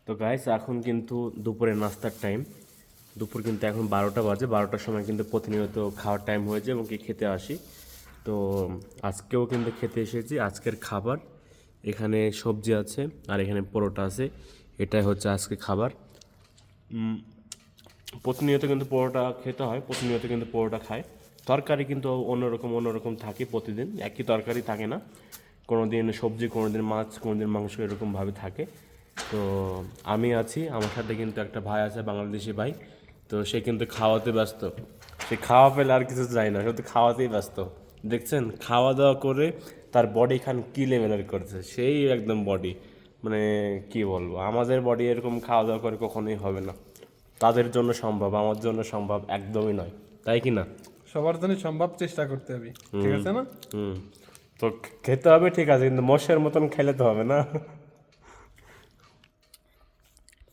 তো গাইস এখন কিন্তু দুপুরের নাস্তার টাইম। দুপুর কিন্তু এখন 12টা বাজে। 12টার সময় কিন্তু প্রতিনিয়ত খাওয়ার টাইম হয়ে যায় এবং কি খেতে আসি। তো আজকেও কিন্তু খেতে এসেছি। আজকের খাবার এখানে সবজি আছে আর এখানে পরোটা আছে। এটাই হচ্ছে আজকে খাবার। প্রতিনিয়ত কিন্তু পরোটা খেতে হয়, প্রতিনিয়ত কিন্তু পরোটা খায়। তরকারি কিন্তু অন্যরকম অন্যরকম থাকে, প্রতিদিন একই তরকারি থাকে না। কোনো দিন সবজি, কোনো দিন মাছ, কোনো দিন মাংস, এরকমভাবে থাকে। তো আমি আছি, আমার সাথে কিন্তু একটা ভাই আছে, বাংলাদেশি ভাই। তো সে কিন্তু খাওয়াতে ব্যস্ত। সে খাওয়া পেলে আর কিছু চায় না, শুধু খাওয়াতেই ব্যস্ত। দেখছেন খাওয়া দাওয়া করে তার বডি খান কী লেভেলের করছে, সেই একদম বডি, মানে কি বলবো, আমাদের বডি এরকম খাওয়া দাওয়া করে কখনোই হবে না। তাদের জন্য সম্ভব, আমার জন্য সম্ভব একদমই নয়, তাই কি না? সবার জন্য সম্ভব চেষ্টা করতে হবে, ঠিক আছে না? হুম। তো খেতে হবে ঠিক আছে, কিন্তু মোষের মতন খেলে তো হবে না।